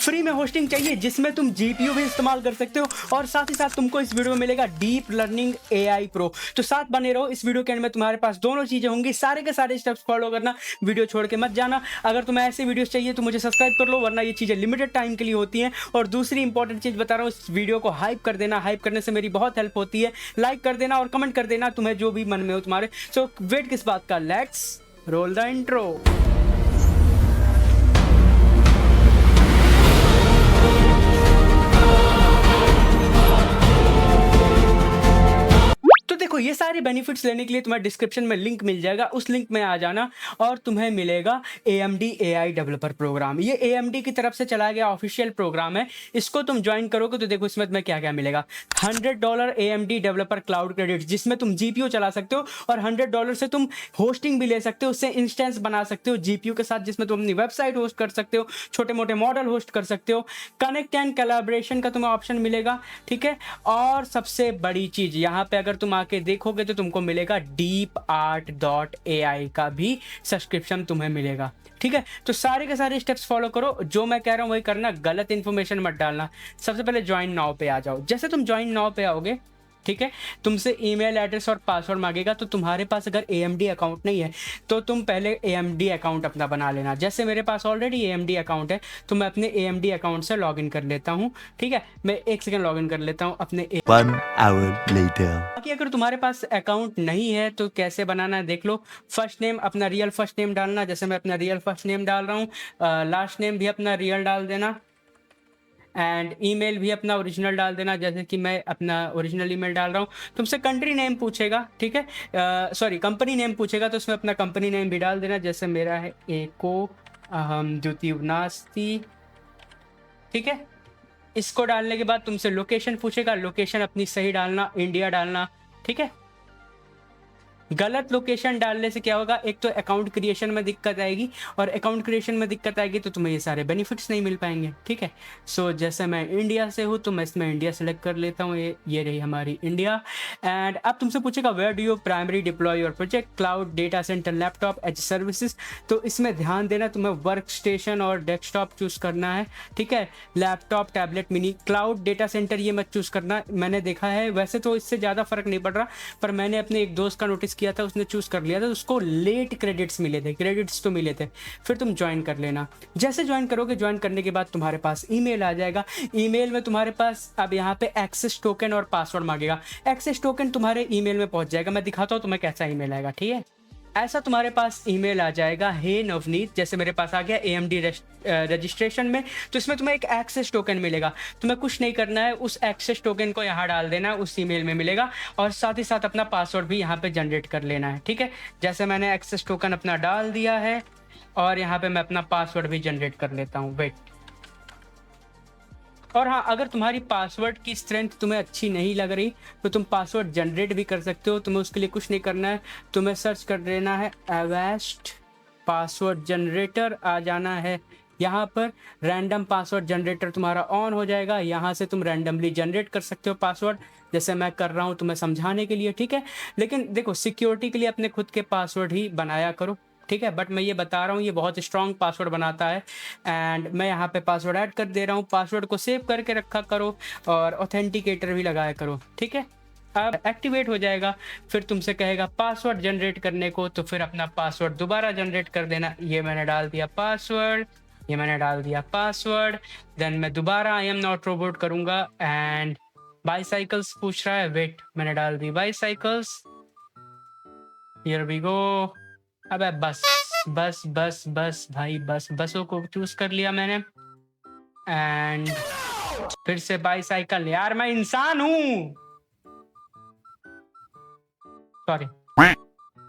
Free में hosting चाहिए जिसमें तुम जीपीयू भी इस्तेमाल कर सकते हो और साथ ही साथ तुमको इस वीडियो में मिलेगा डीप लर्निंग एआई प्रो। तो साथ बने रहो, इस वीडियो के एंड में तुम्हारे पास दोनों चीजें होंगी। सारे के सारे स्टेप्स फॉलो करना, वीडियो छोड़ के मत जाना। अगर तुम्हें ऐसे वीडियोस चाहिए तो मुझे सब्सक्राइब कर लो, वरना ये चीजें लिमिटेड टाइम के लिए होती हैं। और दूसरी इंपॉर्टेंट चीज बता रहा हूँ, इस वीडियो को हाइप कर देना, हाइप करने से मेरी बहुत हेल्प होती है। लाइक कर देना और कमेंट कर देना तुम्हें जो भी मन में हो तुम्हारे। सो वेट किस बात का, लेट्स रोल द इंट्रो। देखो, ये सारे बेनिफिट्स लेने के लिए तुम्हें डिस्क्रिप्शन में लिंक मिल जाएगा, उस लिंक में आ जाना और तुम्हें मिलेगा AMD AI डेवलपर प्रोग्राम। ये AMD की तरफ से चलाया गया ऑफिशियल प्रोग्राम है। इसको तुम ज्वाइन करोगे तो देखो इसमें तुम्हें क्या क्या मिलेगा। $100 AMD डेवलपर क्लाउड क्रेडिट, जिसमें तुम GPU चला सकते हो, और $100 से तुम होस्टिंग भी ले सकते हो, उससे इंस्टेंस बना सकते हो GPU के साथ, जिसमें तुम अपनी वेबसाइट होस्ट कर सकते हो, छोटे मोटे मॉडल होस्ट कर सकते हो। कनेक्ट एंड कोलैबोरेशन का तुम्हें ऑप्शन मिलेगा, ठीक है। और सबसे बड़ी चीज यहाँ पे अगर तुम आके देखोगे तो तुमको मिलेगा deepart.ai का भी सब्सक्रिप्शन तुम्हें मिलेगा, ठीक है। तो सारे के सारे स्टेप्स फॉलो करो, जो मैं कह रहा हूँ वही करना, गलत इंफॉर्मेशन मत डालना। सबसे पहले ज्वाइन नाउ पे आ जाओ। जैसे तुम ज्वाइन नाउ पे आओगे, ठीक है, तुमसे ईमेल एड्रेस और पासवर्ड मांगेगा। तो तुम्हारे पास अगर AMD अकाउंट नहीं है तो तुम पहले AMD अकाउंट अपना बना लेना। जैसे मेरे पास ऑलरेडी AMD अकाउंट है तो मैं अपने AMD अकाउंट से लॉगिन कर लेता हूँ, ठीक है। मैं 1 सेकंड लॉगिन कर लेता हूँ अपने 1 hour later। बाकी अगर तुम्हारे पास अकाउंट नहीं है तो कैसे बनाना है देख लो। फर्स्ट नेम अपना रियल फर्स्ट नेम डालना, जैसे मैं अपना रियल फर्स्ट नेम डाल रहा हूँ। लास्ट नेम भी अपना रियल डाल देना, एंड ईमेल भी अपना ओरिजिनल डाल देना, जैसे कि मैं अपना ओरिजिनल ईमेल डाल रहा हूँ। तुमसे कंट्री नेम पूछेगा, ठीक है, सॉरी कंपनी नेम पूछेगा, तो उसमें अपना कंपनी नेम भी डाल देना। जैसे मेरा है एको अहम द्वितीय नास्ति, ठीक है। इसको डालने के बाद तुमसे लोकेशन पूछेगा, लोकेशन अपनी सही डालना, इंडिया डालना, ठीक है। गलत लोकेशन डालने से क्या होगा, एक तो अकाउंट क्रिएशन में दिक्कत आएगी, और अकाउंट क्रिएशन में दिक्कत आएगी तो तुम्हें ये सारे बेनिफिट्स नहीं मिल पाएंगे, ठीक है। सो जैसे मैं इंडिया से हूँ तो मैं इसमें इंडिया सेलेक्ट कर लेता हूँ, ये रही हमारी इंडिया। एंड अब तुमसे पूछेगा where do you primary deploy your project, cloud, data centre, laptop, edge services. तो इसमें ध्यान देना, तुम्हें वर्क स्टेशन और डेस्कटॉप चूज करना है, ठीक है। Laptop, tablet, mini, cloud, data centre ये मत चूज करना। मैंने देखा है, वैसे तो इससे ज़्यादा फर्क नहीं पड़ रहा, पर मैंने अपने एक दोस्त का नोटिस किया था, उसने चूज कर लिया था, उसको लेट क्रेडिट्स मिले थे, क्रेडिट्स तो मिले थे। फिर तुम ज्वाइन कर लेना। जैसे ज्वाइन करोगे, ज्वाइन करने के बाद तुम्हारे पास ईमेल आ जाएगा। ईमेल में तुम्हारे पास अब यहाँ पे एक्सेस टोकन और पासवर्ड मांगेगा। एक्सेस टोकन तुम्हारे ईमेल में पहुंच जाएगा। मैं दिखाता हूँ तुम्हें कैसा ईमेल आएगा, ठीक है। ऐसा तुम्हारे पास ईमेल आ जाएगा, हे नवनीत, जैसे मेरे पास आ गया AMD रजिस्ट्रेशन में। तो इसमें तुम्हें एक एक्सेस टोकन मिलेगा। तुम्हें कुछ नहीं करना है, उस एक्सेस टोकन को यहाँ डाल देना, उस ईमेल में मिलेगा, और साथ ही साथ अपना पासवर्ड भी यहाँ पे जनरेट कर लेना है, ठीक है। जैसे मैंने एक्सेस टोकन अपना डाल दिया है और यहाँ पे मैं अपना पासवर्ड भी जनरेट कर लेता हूँ, वेट। और हाँ, अगर तुम्हारी पासवर्ड की स्ट्रेंथ तुम्हें अच्छी नहीं लग रही तो तुम पासवर्ड जनरेट भी कर सकते हो। तुम्हें उसके लिए कुछ नहीं करना है, तुम्हें सर्च कर लेना है एवेस्ट पासवर्ड जनरेटर, आ जाना है यहाँ पर। रैंडम पासवर्ड जनरेटर तुम्हारा ऑन हो जाएगा, यहाँ से तुम रैंडमली जनरेट कर सकते हो पासवर्ड, जैसे मैं कर रहा हूँ तुम्हें समझाने के लिए, ठीक है। लेकिन देखो, सिक्योरिटी के लिए अपने खुद के पासवर्ड ही बनाया करो, ठीक है। बट मैं ये बता रहा हूँ, ये बहुत स्ट्रॉन्ग पासवर्ड बनाता है। एंड मैं यहाँ पे पासवर्ड ऐड कर दे रहा हूँ। पासवर्ड को सेव करके रखा करो और ऑथेंटिकेटर भी लगाया करो, ठीक है। अब एक्टिवेट हो जाएगा, फिर तुमसे कहेगा पासवर्ड जनरेट करने को, तो फिर अपना पासवर्ड दोबारा जनरेट कर देना। ये मैंने डाल दिया पासवर्ड, ये मैंने डाल दिया पासवर्ड। देन मैं दोबारा आई एम नॉट रोबोट करूँगा, एंड बाईसाइकिल्स पूछ रहा है, वेट, मैंने डाल दी बाईसाइकिल्स, हियर वी गो। अबे बस बस बस बस भाई, बस बसों को चूज कर लिया मैंने। एंड फिर से बाईसाइकिल, यार मैं इंसान हूं, सॉरी।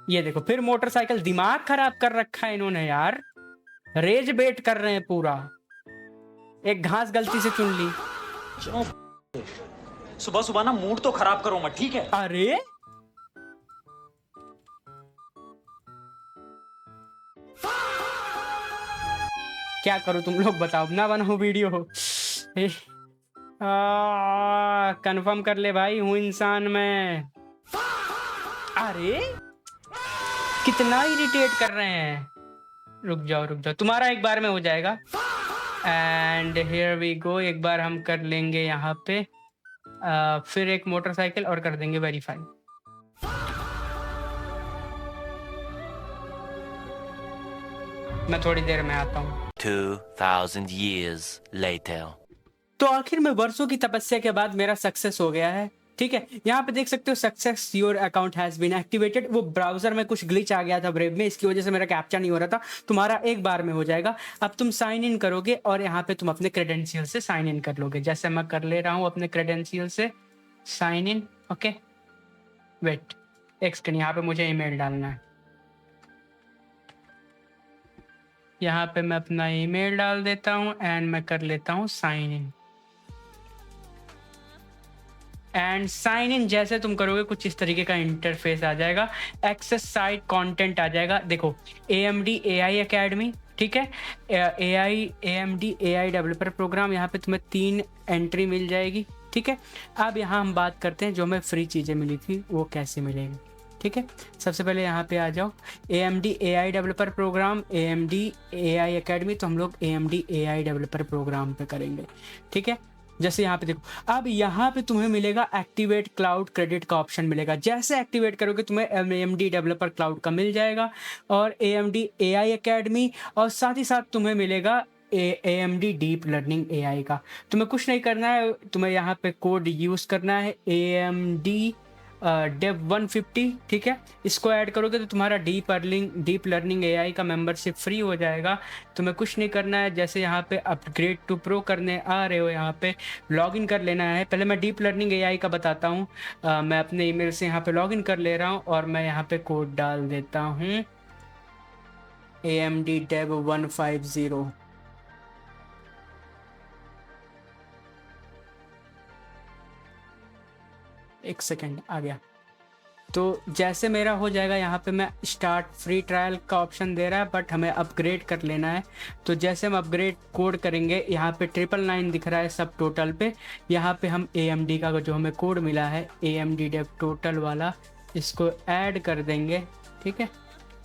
ये देखो, फिर मोटरसाइकिल, दिमाग खराब कर रखा है इन्होंने यार, रेज बेट कर रहे हैं पूरा। एक घास गलती से चुन ली। सुबह सुबह ना मूड तो खराब करो मत, ठीक है। अरे क्या करूं, तुम लोग बताओ, ना बनाओ वीडियो। कंफर्म कर ले भाई, हूं इंसान मैं। अरे कितना इरिटेट कर रहे हैं। रुक जाओ रुक जाओ, तुम्हारा एक बार में हो जाएगा। एंड हियर वी गो, एक बार हम कर लेंगे यहाँ पे फिर एक मोटरसाइकिल और कर देंगे वेरीफाई। मैं थोड़ी देर में आता हूँ। 2000 years later. तो आखिर में वर्षों की तपस्या के बाद मेरा सक्सेस हो गया है। ठीक है, यहाँ पे देख सकते हो success your account has been activated. वो ब्राउजर में कुछ ग्लिच आ गया था ब्रेव में, इसकी वजह से मेरा कैप्चा नहीं हो रहा था। तुम्हारा एक बार में हो जाएगा। अब तुम साइन इन करोगे और यहाँ पे तुम अपने क्रेडेंशियल से साइन इन कर लोगे, जैसे मैं कर ले रहा हूँ अपने क्रेडेंशियल से साइन इन। ओके वेट एक सेकंड, यहाँ पे मुझे ईमेल डालना है। यहाँ पे मैं अपना ईमेल डाल देता हूँ एंड मैं कर लेता हूँ sign in. And sign in जैसे तुम करोगे कुछ इस तरीके का इंटरफेस आ जाएगा। एक्सेस साइट कंटेंट आ जाएगा। देखो AMD AI एकेडमी, ठीक है, AMD AI डेवलपर प्रोग्राम, यहाँ पे तुम्हें 3 एंट्री मिल जाएगी। ठीक है, अब यहाँ हम बात करते हैं जो हमें फ्री चीज़ें मिली थी वो कैसे मिलेगी। ठीक है, सबसे पहले यहाँ पे आ जाओ AMD AI developer program, AMD AI academy, तो हम लोग AMD AI डेवलपर प्रोग्राम पे करेंगे। ठीक है, जैसे यहाँ पे देखो, अब यहाँ पे तुम्हें मिलेगा एक्टिवेट क्लाउड क्रेडिट का ऑप्शन मिलेगा। जैसे एक्टिवेट करोगे तुम्हें AMD डेवलपर क्लाउड का मिल जाएगा और AMD AI एकेडमी, और साथ ही साथ तुम्हें मिलेगा AMD डीप लर्निंग AI का। तुम्हें कुछ नहीं करना है, तुम्हें यहाँ पे कोड यूज़ करना है AMD डेव 150। ठीक है, इसको ऐड करोगे तो तुम्हारा डीप लर्निंग AI का मेंबरशिप फ्री हो जाएगा। तुम्हें कुछ नहीं करना है, जैसे यहाँ पे अपग्रेड टू प्रो करने आ रहे हो, यहाँ पे लॉगिन कर लेना है। पहले मैं डीप लर्निंग AI का बताता हूँ। मैं अपने ईमेल से यहाँ पे लॉगिन कर ले रहा हूँ और मैं यहाँ पे कोड डाल देता हूँ AMD डेव 150। एक सेकेंड, आ गया। तो जैसे मेरा हो जाएगा, यहाँ पे मैं स्टार्ट फ्री ट्रायल का ऑप्शन दे रहा है, बट हमें अपग्रेड कर लेना है। तो जैसे हम अपग्रेड कोड करेंगे, यहाँ पे 999 दिख रहा है सब टोटल पे। यहाँ पे हम AMD का जो हमें कोड मिला है AMD डेव टोटल वाला, इसको ऐड कर देंगे। ठीक है,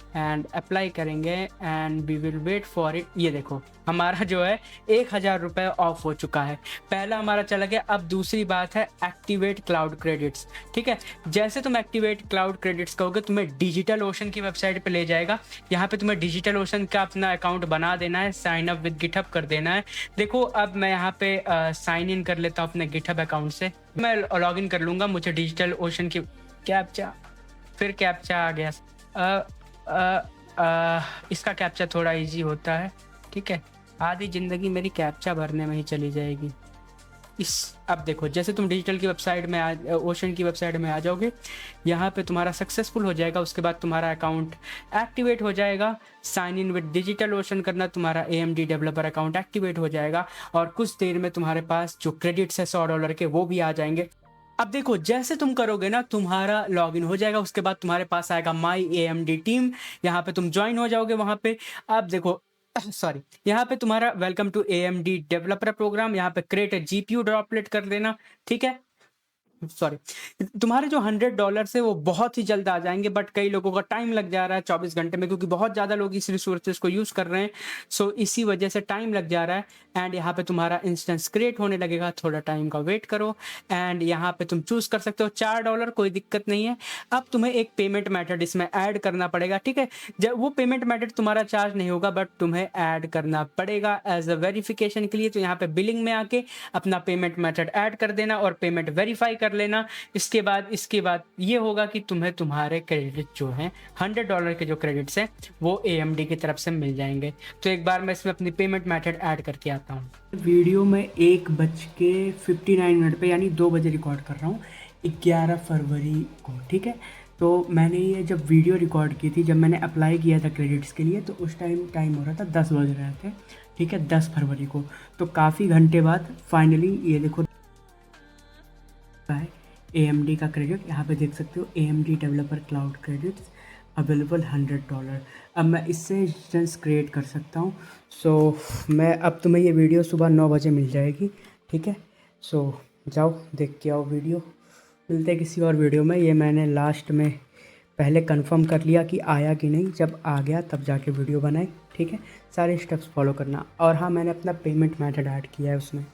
एंड अप्लाई करेंगे and we will wait for it. ये देखो हमारा जो है 1000 रुपये ऑफ हो चुका है। पहला हमारा चला गया। अब दूसरी बात है एक्टिवेट क्लाउड क्रेडिट्स। ठीक है, जैसे तुम एक्टिवेट क्लाउड क्रेडिट्स कहोगे तुम्हें डिजिटल ओशन की वेबसाइट पे ले जाएगा। यहाँ पे तुम्हें डिजिटल ओशन का अपना अकाउंट बना देना है, साइन अप विद गिटहब कर देना है। देखो अब मैं यहाँ पे साइन इन कर लेता हूँ अपने गिटहब अकाउंट से। मैं लॉग इन कर लूँगा। मुझे डिजिटल ओशन की कैप्चा, फिर कैप्चा आ गया। इसका कैप्चा थोड़ा इजी होता है। ठीक है, आधी ज़िंदगी मेरी कैप्चा भरने में ही चली जाएगी। अब देखो, जैसे तुम डिजिटल की वेबसाइट में ओशन की वेबसाइट में आ जाओगे, यहाँ पे तुम्हारा सक्सेसफुल हो जाएगा। उसके बाद तुम्हारा अकाउंट एक्टिवेट हो जाएगा। Sign in with Digital Ocean करना, तुम्हारा AMD डेवलपर अकाउंट एक्टिवेट हो जाएगा और कुछ देर में तुम्हारे पास जो क्रेडिट्स है $100 के वो भी आ जाएंगे। अब देखो जैसे तुम करोगे ना, तुम्हारा लॉगिन हो जाएगा। उसके बाद तुम्हारे पास आएगा माई AMD टीम, यहाँ पे तुम ज्वाइन हो जाओगे वहाँ पे। अब देखो सॉरी, यहाँ पे तुम्हारा welcome to AMD developer program, यहाँ पे क्रिएट ए GPU ड्रॉपलेट कर देना। ठीक है, सॉरी, तुम्हारे जो $100 है वो बहुत ही जल्द आ जाएंगे, बट कई लोगों का टाइम लग जा रहा है 24 घंटे में, क्योंकि बहुत ज़्यादा लोग इस रिसोर्सेज को यूज़ कर रहे हैं। सो इसी वजह से टाइम लग जा रहा है। एंड यहाँ पे तुम्हारा इंस्टेंस क्रिएट होने लगेगा, थोड़ा टाइम का वेट करो। एंड यहाँ पे तुम चूज़ कर सकते हो $4, कोई दिक्कत नहीं है। अब तुम्हें एक पेमेंट मेथड इसमें ऐड करना पड़ेगा। ठीक है, जब वो पेमेंट मेथड तुम्हारा चार्ज नहीं होगा, बट तुम्हें ऐड करना पड़ेगा एज अ वेरिफिकेशन के लिए। तो यहाँ पे बिलिंग में आके अपना पेमेंट मेथड ऐड कर देना और पेमेंट वेरीफाई कर लेना। इसके बाद ये होगा कि तुम्हें तुम्हारे क्रेडिट जो हैं $100 के जो क्रेडिट्स हैं वो AMD की तरफ से मिल जाएंगे। तो एक बार मैं इसमें अपनी पेमेंट मेथड ऐड करके आता हूँ। वीडियो में 1:59 पे यानी 2 बजे रिकॉर्ड कर रहा हूँ, 11 फरवरी को। ठीक है, तो मैंने ये जब वीडियो रिकॉर्ड की थी, जब मैंने अप्लाई किया था क्रेडिट्स के लिए, तो उस टाइम हो रहा था 10 बज रहे थे। ठीक है, 10 फरवरी को। तो काफ़ी घंटे बाद फाइनली ये देखो है AMD का क्रेडिट। यहाँ पे देख सकते हो AMD developer cloud credits available $100। अब मैं इससे इंस्टेंस क्रिएट कर सकता हूँ। सो मैं अब तुम्हें ये वीडियो सुबह 9 बजे मिल जाएगी। ठीक है, सो जाओ देख के आओ वीडियो। मिलते हैं किसी और वीडियो में। ये मैंने लास्ट में पहले कंफर्म कर लिया कि आया कि नहीं, जब आ गया तब जाके वीडियो बनाए, ठीक है। सारे स्टेप्स फॉलो करना। और हाँ, मैंने अपना पेमेंट मेथड ऐड किया है उसमें।